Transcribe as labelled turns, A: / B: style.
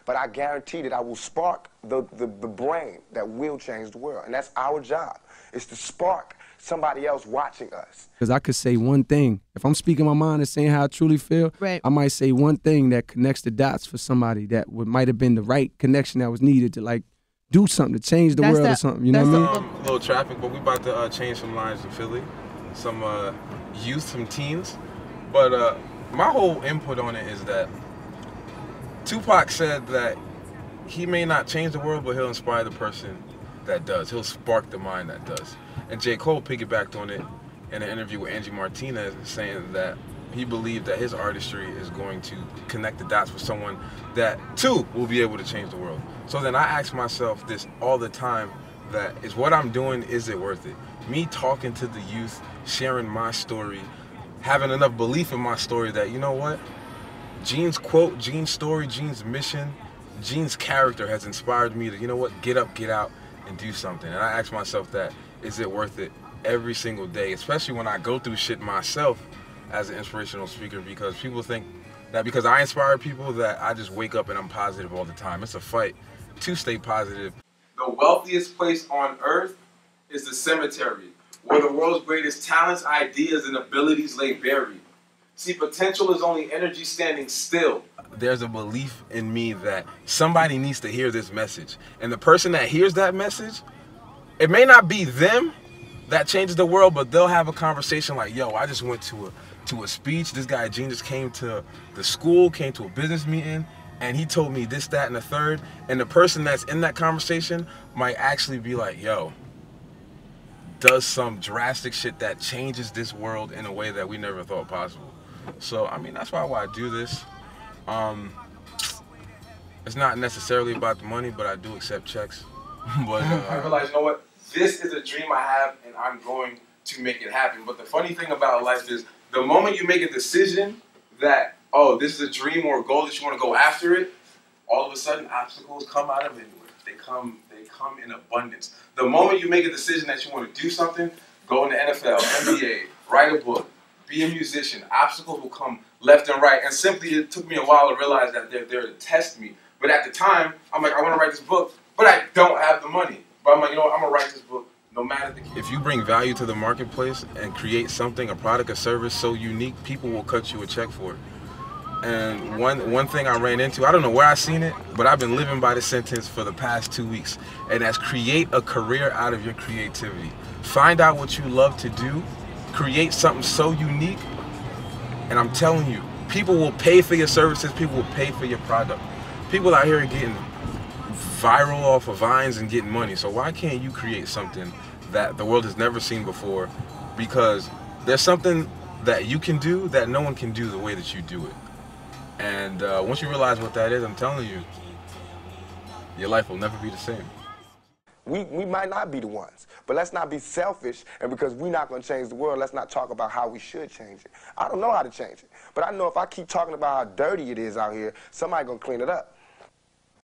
A: but I guarantee that I will spark the brain that will change the world. And that's our job, is to spark somebody else watching us.
B: Because I could say one thing. If I'm speaking my mind and saying how I truly feel,
C: right,
B: I might say one thing that connects the dots for somebody that might have been the right connection that was needed to, like, do something to change the world or something. You know what I mean?
D: A little traffic, but we about to change some lines in Philly. Some youth, some teens. But my whole input on it is that Tupac said that he may not change the world, but he'll inspire the person that does. He'll spark the mind that does. And J. Cole piggybacked on it in an interview with Angie Martinez, saying that he believed that his artistry is going to connect the dots with someone that, too, will be able to change the world. So then I ask myself this all the time, that is what I'm doing, is it worth it? Me talking to the youth, sharing my story, having enough belief in my story that, you know what? Gene's quote, Gene's story, Gene's mission, Gene's character has inspired me to, you know what, get up, get out, and do something. And I ask myself that, is it worth it every single day, especially when I go through shit myself as an inspirational speaker, because people think that because I inspire people that I just wake up and I'm positive all the time. It's a fight to stay positive. The wealthiest place on earth is the cemetery, where the world's greatest talents, ideas, and abilities lay buried. See, potential is only energy standing still. There's a belief in me that somebody needs to hear this message. And the person that hears that message, it may not be them that changes the world, but they'll have a conversation like, yo, I just went to a speech. This guy, Gene, just came to the school, came to a business meeting, and he told me this, that, and the third. And the person that's in that conversation might actually be like, yo, does some drastic shit that changes this world in a way that we never thought possible. So, I mean, that's why I do this. It's not necessarily about the money, but I do accept checks. But I realize, you know what? This is a dream I have, and I'm going to make it happen. But the funny thing about life is, the moment you make a decision that, oh, this is a dream or a goal that you want to go after it, all of a sudden obstacles come out of anywhere. They come in abundance. The moment you make a decision that you want to do something, go in the NFL, NBA, write a book, be a musician, obstacles will come left and right. And simply, it took me a while to realize that they're there to test me. But at the time, I'm like, I want to write this book, but I don't have the money. But I'm like, you know what, I'm going to write this book no matter the case. If you bring value to the marketplace and create something, a product, a service so unique, people will cut you a check for it. And one thing I ran into, I don't know where I seen it, but I've been living by this sentence for the past 2 weeks. And that's create a career out of your creativity. Find out what you love to do, create something so unique, and I'm telling you, people will pay for your services, people will pay for your product. People out here are getting viral off of Vines and getting money. So why can't you create something that the world has never seen before? Because there's something that you can do that no one can do the way that you do it. And once you realize what that is, I'm telling you, your life will never be the same.
A: We might not be the ones, but let's not be selfish, and because we're not going to change the world, let's not talk about how we should change it. I don't know how to change it, but I know if I keep talking about how dirty it is out here, somebody's going to clean it up.